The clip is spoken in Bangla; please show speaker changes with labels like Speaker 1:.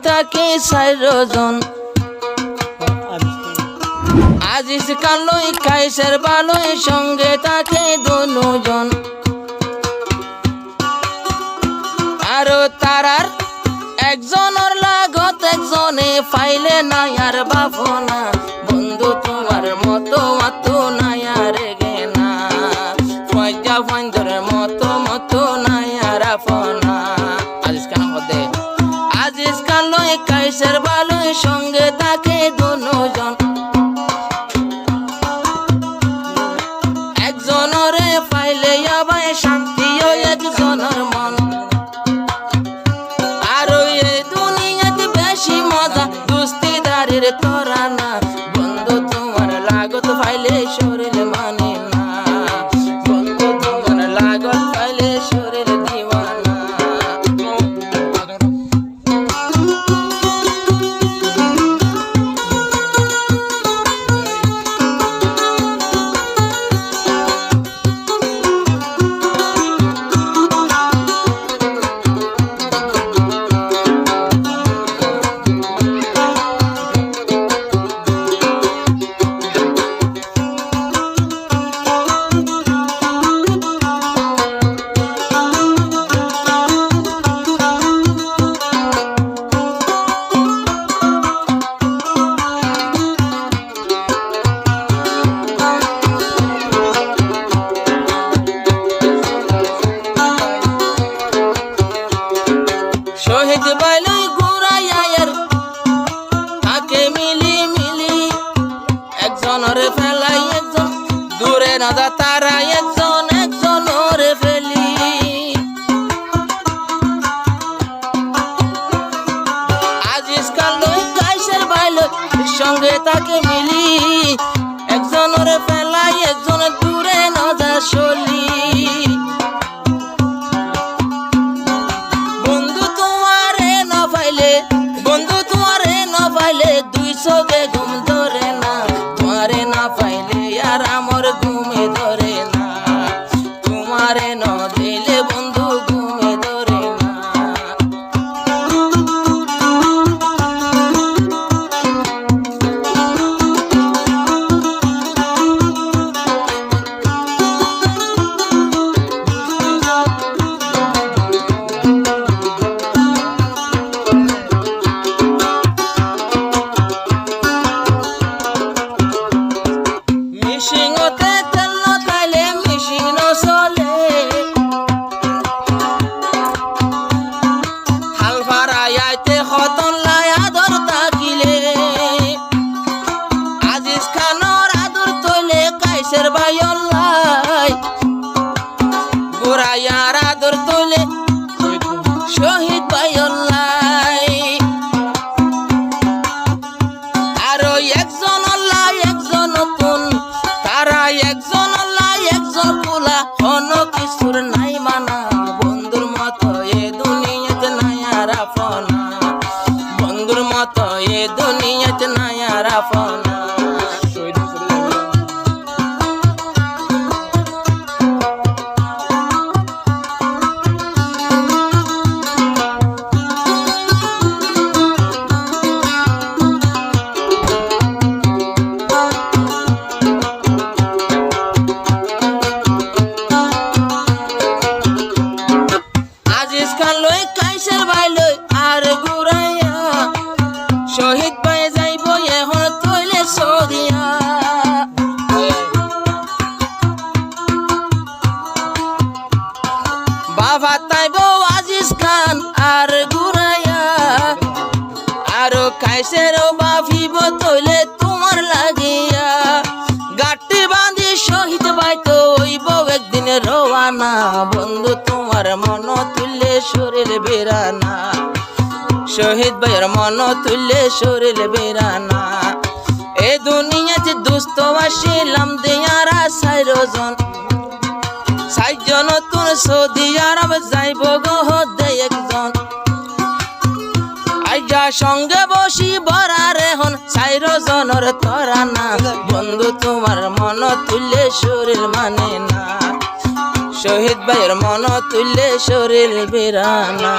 Speaker 1: থাকে 4 জন আজিজ কালই কাইসের বালই সঙ্গে থাকে 2 জন আর তারার একজনের লাগত একজনে পাইলে নাই আর বাফনা বন্ধু তোমার মতো মতো নাই আর গেনা ফয়জা ফয়জর মতো মতো নাই আর আপনা আজিজ কেন হদে আজিজ কালই কাইসের বালই সঙ্গে থাকে 2 জন একজনরে পাইলে আবার শান্তি ও একজনের মন আর এই দুনিয়াতে বেশি মজা দুস্তিদারের তোরা না বন্ধু তোমার লাগত পাইলে শরীর মানে না বন্ধু তোমার লাগত পাইলে শরীর দিওয়ানা শহীদ বাইলই ঘুরাইয়ার থাকে মিলি মিলি একজনের ফেলাই একজন দূরে না যা তারা একজন একজনের ফেলি আজিজ কালই কাইসের বাইলই সঙ্গে থাকে মিলি একজনের ফেলাই একজন দূরে না যা চলি বন্ধু তোমারে না পাইলে 200 গে ঘুম ধরে না তোমারে না পাইলে আর আমার ঘুমে ধরে না তোমারে না দিলে বন্ধু ঘুমে ধরে না মিশিংতে তেল নথাইলে মিশিং নচলে হাল ভাড়াইতে হতন লাই আদর থাকিলে আজিজ খানর আদর তৈলে কাইসের বাইলাই গোরাইয়ার আদর তৈলে শহীদ বাইলাই আর একজন লাই একজন কোন তারা একজন লাই একজন পোলা কোন কিছুর নাই মানা বন্ধুর মতো এ দুনিয়াতে নাই আর আপনা বন্ধুর মতো এ দুনিয়াতে নাই আর আপনা আজিজ কালই কাইসের বাইলই আর ঘুরাইয়া শহীদ পায়ে যাইব এখন তৈলে সদিয়া বাবা তাইব আজিজ খান আর ঘুরাইয়া আরো কাইসেরও বাফিব তৈলে তোমার লাগিয়া গাটি বাঁধি শহীদ বাইতো হইব একদিন রওয়ানা বন্ধু তোমার মন তুললে শরীর বেরানা শহীদ ভাইয়ের মন তুললে শরীর বেরানা এ দুনিয়াতে দুস্থ আসিলাম দেয়ারা 4 জন 4 জন তোর সৌদি আরব যাইব গহ দে একজন আইজা সঙ্গে বসি বরারে হন 4 জনের তরা না বন্ধু তোমার মন তুললে শরীর মানে না শহীদ ভাইয়ের মন তুললে শরীর বেরানা।